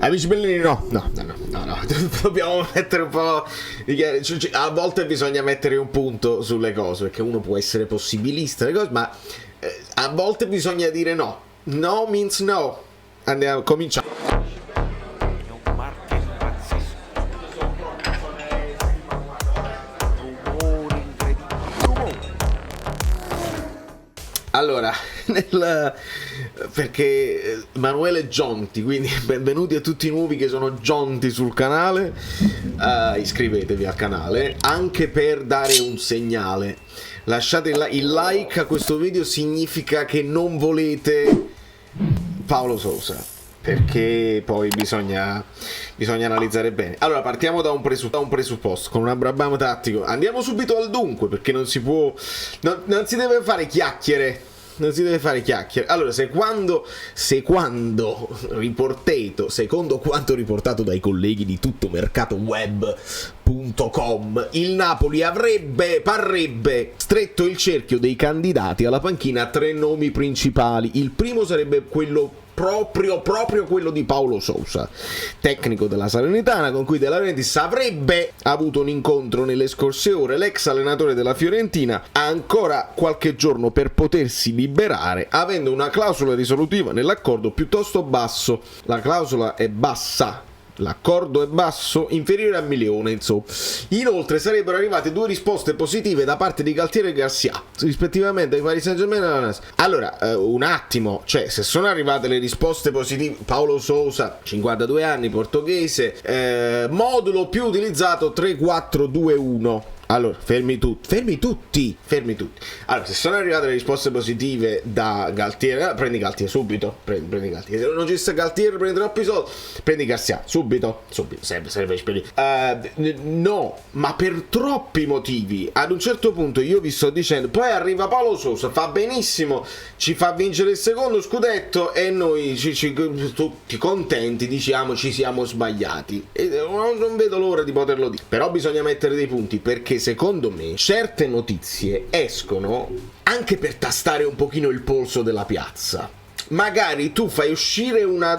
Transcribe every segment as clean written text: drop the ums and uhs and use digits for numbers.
Amici bellini, no, dobbiamo mettere un po'. A volte bisogna mettere un punto sulle cose, perché uno può essere possibilista, le cose, ma a volte bisogna dire no. No means no. Andiamo, cominciamo. Allora, perché Emanuele Gionti, quindi benvenuti a tutti i nuovi che sono Gionti sul canale, iscrivetevi al canale, anche per dare un segnale. Lasciate il like a questo video, significa che non volete Paulo Sousa, perché poi bisogna analizzare bene. Allora, partiamo da un presupposto, con un abrabamo tattico. Andiamo subito al dunque, perché non si può, non si deve fare chiacchiere. Non si deve fare chiacchiere. Allora, secondo quanto riportato dai colleghi di tuttomercatoweb.com, il Napoli parrebbe stretto il cerchio dei candidati alla panchina a 3 nomi principali. Il primo sarebbe quello proprio quello di Paulo Sousa, tecnico della Salernitana, con cui De Laurentiis avrebbe avuto un incontro nelle scorse ore. L'ex allenatore della Fiorentina ha ancora qualche giorno per potersi liberare, avendo una clausola risolutiva nell'accordo piuttosto basso. La clausola è bassa, l'accordo è basso, inferiore a 1 milione, insomma. Inoltre sarebbero arrivate 2 risposte positive da parte di Galtieri e Garcia, rispettivamente ai Paris Saint-Germain e alla Nas. Allora, un attimo, cioè, se sono arrivate le risposte positive, Paulo Sousa, 52 anni, portoghese, modulo più utilizzato 3-4-2-1. Allora, fermi tutti. Allora, se sono arrivate le risposte positive da Galtieri, prendi Galtieri subito, prendi Galtieri. Se non ci sta Galtieri, prendi troppi soldi, prendi Garcia subito, serve spedire. No, ma per troppi motivi. Ad un certo punto io vi sto dicendo, poi arriva Paulo Sousa, fa benissimo, ci fa vincere il secondo scudetto e noi tutti contenti diciamo ci siamo sbagliati. E non vedo l'ora di poterlo dire. Però bisogna mettere dei punti, perché secondo me certe notizie escono anche per tastare un pochino il polso della piazza. Magari tu fai uscire una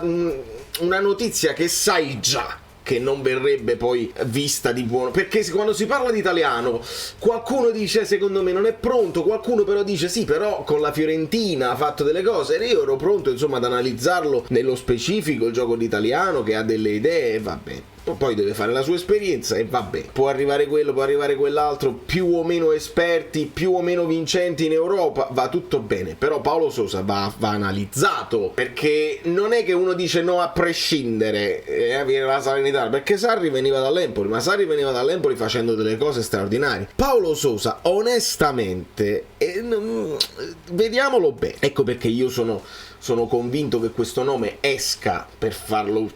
notizia che sai già che non verrebbe poi vista di buono, perché quando si parla di italiano qualcuno dice secondo me non è pronto, qualcuno però dice sì, però con la Fiorentina ha fatto delle cose e io ero pronto insomma ad analizzarlo nello specifico il gioco d'italiano, che ha delle idee e va bene. Poi deve fare la sua esperienza e va bene, può arrivare quello, può arrivare quell'altro, più o meno esperti, più o meno vincenti in Europa, va tutto bene. Però Paulo Sousa va analizzato, perché non è che uno dice no a prescindere, viene la Salernitana, perché Sarri veniva dall'Empoli, ma Sarri veniva dall'Empoli facendo delle cose straordinarie. Paulo Sousa onestamente vediamolo bene. Ecco perché io sono convinto che questo nome esca per farlo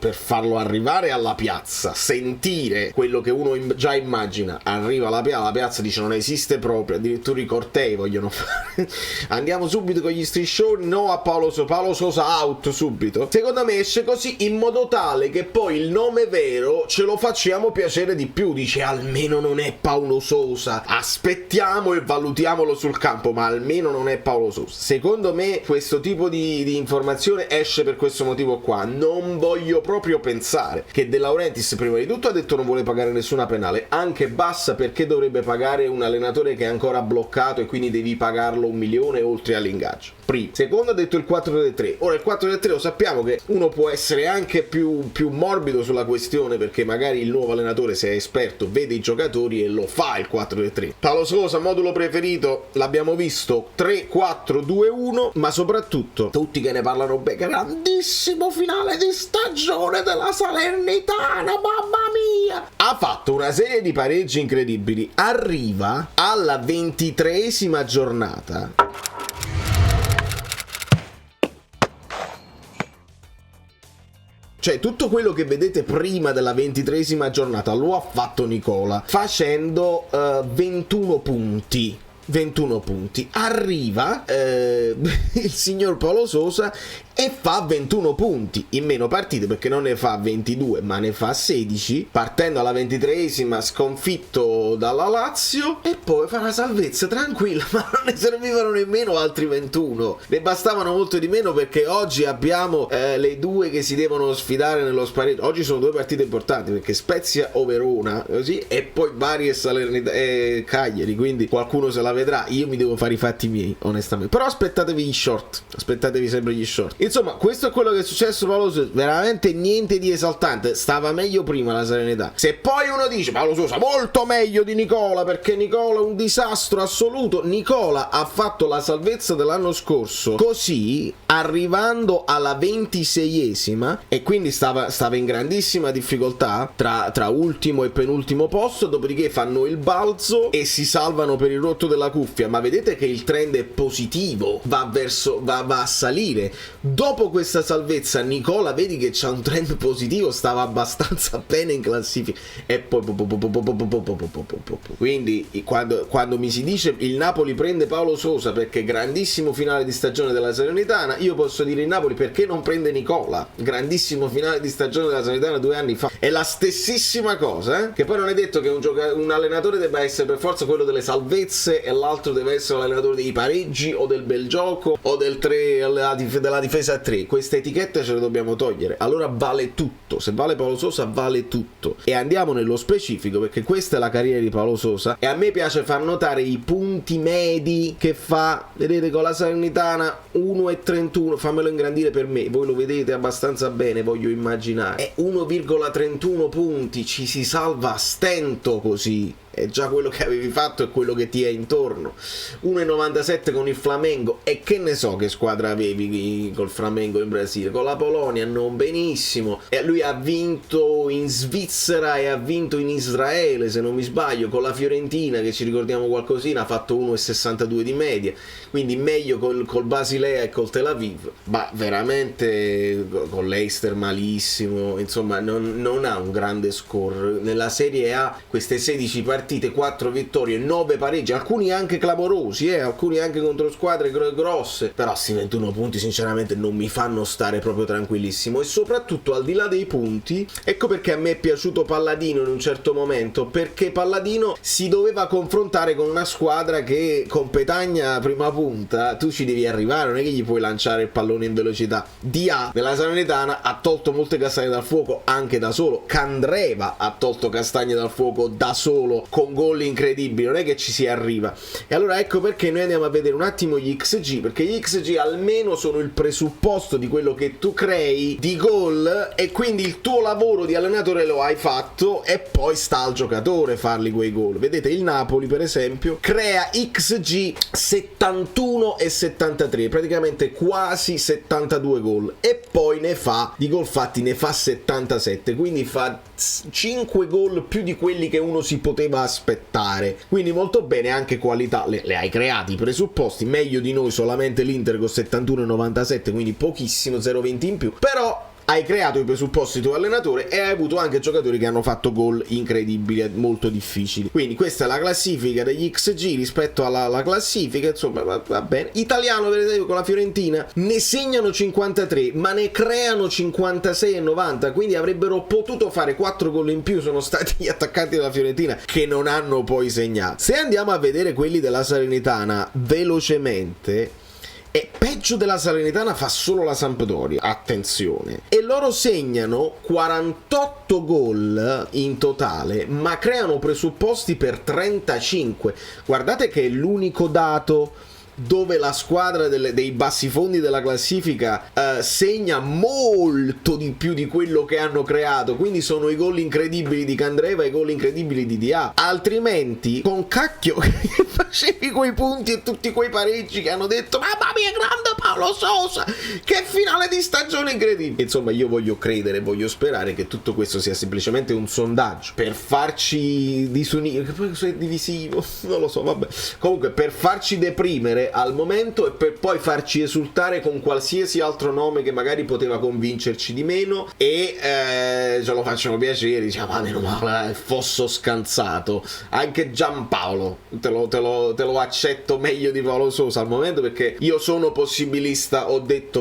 arrivare alla piazza, sentire quello che uno già immagina. Arriva la piazza dice non esiste proprio, addirittura i cortei vogliono fare andiamo subito con gli striscioni, no a Paulo Sousa out subito. Secondo me esce così, in modo tale che poi il nome vero ce lo facciamo piacere di più. Dice almeno non è Paulo Sousa, aspettiamo e valutiamolo sul campo, ma almeno non è Paulo Sousa. Secondo me questo tipo di informazione esce per questo motivo qua. Non voglio proprio pensare che De Laurentiis prima di tutto ha detto non vuole pagare nessuna penale, anche bassa, perché dovrebbe pagare un allenatore che è ancora bloccato e quindi devi pagarlo 1 milione oltre all'ingaggio. Primo. Secondo, ha detto il 4-3. Ora il 4-3 lo sappiamo che uno può essere anche più morbido sulla questione, perché magari il nuovo allenatore, se è esperto, vede i giocatori e lo fa il 4-3. Paulo Sousa, modulo preferito, l'abbiamo visto, 3-4-2-1, ma soprattutto tutti che ne parlano bene, grandissimo finale di stagione della Salernitana, mamma mia, ha fatto una serie di pareggi incredibili, arriva alla 23esima giornata. Cioè, tutto quello che vedete prima della 23esima giornata lo ha fatto Nicola, facendo 21 punti. Arriva il signor Paulo Sousa e fa 21 punti in meno partite, perché non ne fa 22 ma ne fa 16, partendo alla 23esima sconfitto dalla Lazio, e poi fa una salvezza tranquilla, ma non ne servivano nemmeno altri 21, ne bastavano molto di meno, perché oggi abbiamo le due che si devono sfidare nello spareggio. Oggi sono due partite importanti, perché Spezia o Verona, così, e poi Bari e Salernitana e Cagliari, quindi qualcuno se la vedrà. Io mi devo fare i fatti miei, onestamente, però aspettatevi gli short, aspettatevi sempre gli short. Insomma, questo è quello che è successo. Paolo Sosa, veramente niente di esaltante, stava meglio prima la Salernitana. Se poi uno dice Paolo Sosa molto meglio di Nicola, perché Nicola è un disastro assoluto, Nicola ha fatto la salvezza dell'anno scorso così, arrivando alla 26esima, e quindi stava in grandissima difficoltà tra ultimo e penultimo posto, dopodiché fanno il balzo e si salvano per il rotto della cuffia. Ma vedete che il trend è positivo, va a salire. Dopo questa salvezza Nicola, vedi che c'ha un trend positivo, stava abbastanza bene in classifica, e poi quindi quando mi si dice il Napoli prende Paolo Sosa perché grandissimo finale di stagione della Salernitana, io posso dire il Napoli perché non prende Nicola, grandissimo finale di stagione della Salernitana 2 anni fa. È la stessissima cosa, che poi non è detto che un allenatore debba essere per forza quello delle salvezze e l'altro deve essere l'allenatore dei pareggi o del bel gioco o del 3 della difesa a 3. Queste etichette ce le dobbiamo togliere. Allora vale tutto, se vale Paolo Sosa vale tutto. E andiamo nello specifico, perché questa è la carriera di Paolo Sosa e a me piace far notare i punti medi che fa. Vedete, con la Salernitana 1,31, fammelo ingrandire per me, voi lo vedete abbastanza bene, voglio immaginare, è 1,31 punti, ci si salva a stento così. È già quello che avevi fatto e quello che ti è intorno. 1,97 con il Flamengo, e che ne so che squadra avevi col Flamengo in Brasile, con la Polonia non benissimo, e lui ha vinto in Svizzera e ha vinto in Israele se non mi sbaglio, con la Fiorentina che ci ricordiamo qualcosina, ha fatto 1,62 di media, quindi meglio col Basilea e col Tel Aviv, ma veramente con l'Eister malissimo, insomma non ha un grande score nella Serie A. Queste 16 partite, 4 vittorie, 9 pareggi, alcuni anche clamorosi, alcuni anche contro squadre grosse, però questi 21 punti sinceramente non mi fanno stare proprio tranquillissimo. E soprattutto, al di là dei punti, ecco perché a me è piaciuto Palladino in un certo momento, perché Palladino si doveva confrontare con una squadra che con Petagna prima punta tu ci devi arrivare, non è che gli puoi lanciare il pallone in velocità. Dia della Salernitana ha tolto molte castagne dal fuoco anche da solo, Candreva ha tolto castagne dal fuoco da solo con gol incredibili, non è che ci si arriva. E allora ecco perché noi andiamo a vedere un attimo gli XG, perché gli XG almeno sono il presupposto di quello che tu crei di gol, e quindi il tuo lavoro di allenatore lo hai fatto e poi sta al giocatore farli quei gol. Vedete, il Napoli per esempio crea XG 71 e 73, praticamente quasi 72 gol, e poi ne fa di gol fatti, ne fa 77, quindi fa 5 gol più di quelli che uno si poteva aspettare. Quindi molto bene, anche qualità le hai creati, i presupposti, meglio di noi solamente l'Inter con 71,97, quindi pochissimo, 0,20 in più, però hai creato i presupposti tuo allenatore e hai avuto anche giocatori che hanno fatto gol incredibili, molto difficili. Quindi questa è la classifica degli XG rispetto alla classifica, insomma va bene. Italiano, vedete, con la Fiorentina ne segnano 53 ma ne creano 56 e 90, quindi avrebbero potuto fare 4 gol in più, sono stati gli attaccanti della Fiorentina che non hanno poi segnato. Se andiamo a vedere quelli della Salernitana velocemente, e peggio della Salernitana fa solo la Sampdoria, attenzione, e loro segnano 48 gol in totale ma creano presupposti per 35. Guardate che è l'unico dato dove la squadra dei bassifondi della classifica segna molto di più di quello che hanno creato, quindi sono i gol incredibili di Candreva e i gol incredibili di Dia. Altrimenti, con cacchio che facevi quei punti e tutti quei pareggi che hanno detto mamma mia, grande Paolo Sosa, che finale di stagione incredibile. Insomma, io voglio credere, voglio sperare che tutto questo sia semplicemente un sondaggio per farci disunire, che poi è divisivo, non lo so, vabbè, comunque per farci deprimere vincere al momento e per poi farci esultare con qualsiasi altro nome che magari poteva convincerci di meno e ce lo facciamo piacere, diciamo meno male, il fosso scansato. Anche Giampaolo te lo accetto meglio di Paolo Sousa al momento, perché io sono possibilista,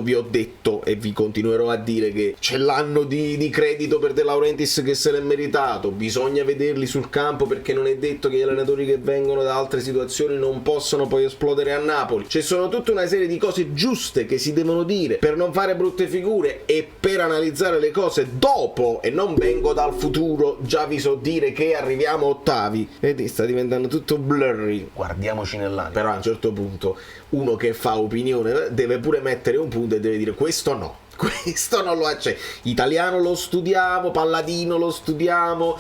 vi ho detto e vi continuerò a dire che c'è l'anno di credito per De Laurentiis che se l'è meritato, bisogna vederli sul campo perché non è detto che gli allenatori che vengono da altre situazioni non possono poi esplodere a Napoli. Ci sono tutta una serie di cose giuste che si devono dire per non fare brutte figure e per analizzare le cose dopo, e non vengo dal futuro, già vi so dire che arriviamo ottavi. Vedi, sta diventando tutto blurry, guardiamoci nell'anima. Però a un certo punto uno che fa opinione deve pure mettere un punto e deve dire questo no, questo non lo accetto. Italiano lo studiamo, Palladino lo studiamo,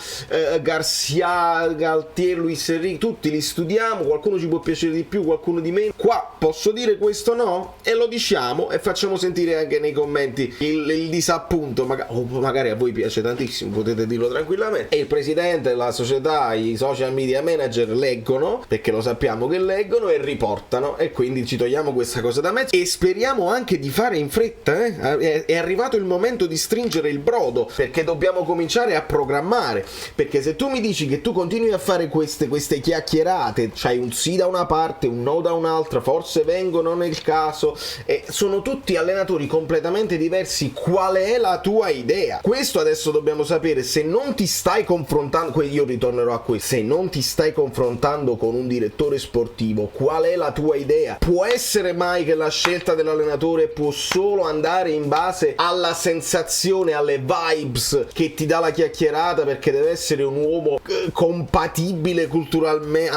Garcia, Galtier, Luis Enrique, tutti li studiamo, qualcuno ci può piacere di più, qualcuno di meno. Qua posso dire questo no? E lo diciamo e facciamo sentire anche nei commenti il disappunto, magari a voi piace tantissimo, potete dirlo tranquillamente. E il presidente, la società, i social media manager leggono, perché lo sappiamo che leggono e riportano, e quindi ci togliamo questa cosa da mezzo e speriamo anche di fare in fretta, è arrivato il momento di stringere il brodo, perché dobbiamo cominciare a programmare. Perché se tu mi dici che tu continui a fare queste chiacchierate, c'hai un sì da una parte, un no da un'altra, forse vengono nel caso, e sono tutti allenatori completamente diversi, qual è la tua idea? Questo adesso dobbiamo sapere. Se non ti stai confrontando, io ritornerò a questo, se non ti stai confrontando con un direttore sportivo, qual è la tua idea? Può essere mai che la scelta dell'allenatore può solo andare in base alla sensazione, alle vibes che ti dà la chiacchierata, perché deve essere un uomo compatibile culturalmente,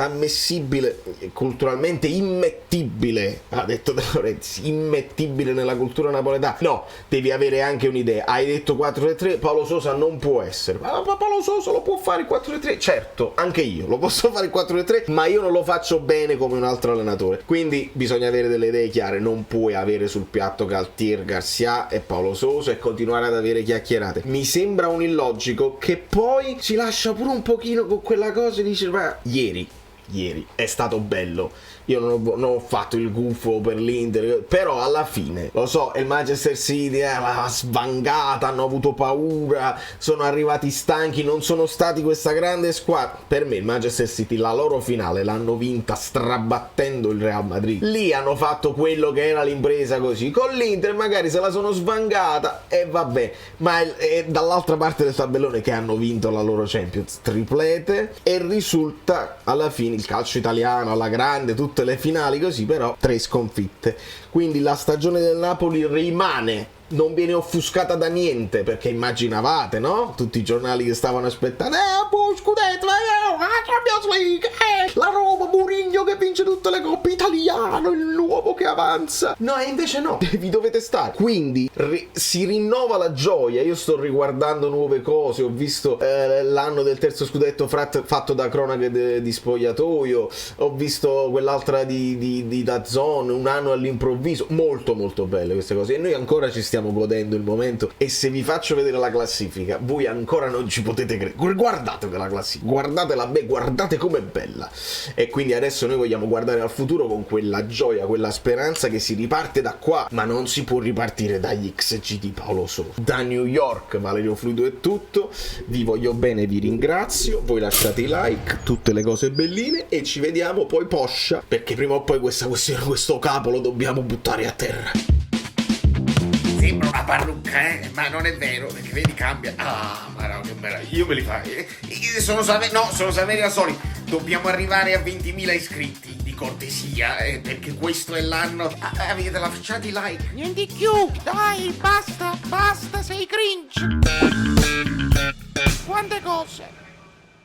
ammissibile culturalmente, immettibile, ha detto De Laurentiis, immettibile nella cultura napoletana. No, devi avere anche un'idea. Hai detto 4-3-3, Paolo Sousa non può essere, ma Paolo Sousa lo può fare il 4-3-3, certo, anche io lo posso fare il 4-3-3, ma io non lo faccio bene come un altro allenatore, quindi bisogna avere delle idee chiare. Non puoi avere sul piatto Galtier, Garcia e Paolo Sousa e continuare ad avere chiacchierate. Mi sembra un illogico che poi ci lascia pure un pochino con quella cosa e dice ma ieri è stato bello, io non ho fatto il gufo per l'Inter, però alla fine lo so, il Manchester City la svangata, hanno avuto paura, sono arrivati stanchi, non sono stati questa grande squadra. Per me il Manchester City la loro finale l'hanno vinta strabattendo il Real Madrid, lì hanno fatto quello che era l'impresa, così con l'Inter magari se la sono svangata e vabbè, ma è dall'altra parte del tabellone che hanno vinto la loro Champions, triplete, e risulta alla fine il calcio italiano alla grande, tutte le finali così, però 3 sconfitte. Quindi la stagione del Napoli rimane, non viene offuscata da niente, perché immaginavate, no? Tutti i giornali che stavano aspettando scudetto, Champions League, la Roma, Mourinho che vince tutte le coppe, italiano, il nuovo che avanza. No, e invece no, vi dovete stare. Quindi si rinnova la gioia. Io sto riguardando nuove cose, ho visto l'anno del terzo scudetto fatto da cronache di spogliatoio, ho visto quell'altra di DAZN, un anno all'improvviso, molto molto belle queste cose, e noi ancora ci stiamo godendo il momento. E se vi faccio vedere la classifica, voi ancora non ci potete credere. Guardate la classifica, guardatela bene, guardate com'è bella. E quindi adesso noi vogliamo guardare al futuro con quella gioia, quella speranza che si riparte da qua, ma non si può ripartire dagli XG di Paolo Sousa. Da New York, Valerio Fluido è tutto, vi voglio bene, vi ringrazio, voi lasciate i like, tutte le cose belline, e ci vediamo poi poscia, perché prima o poi questa questione, questo capo lo dobbiamo buttare a terra. Sembra una parrucca, ma non è vero, perché vedi, cambia. Ah, ma no, che meraviglia, io me li fai. Sono Saverio Asoli. Dobbiamo arrivare a 20.000 iscritti, di cortesia, perché questo è l'anno. Avete lasciato i like? Niente più, dai, basta, sei cringe. Quante cose.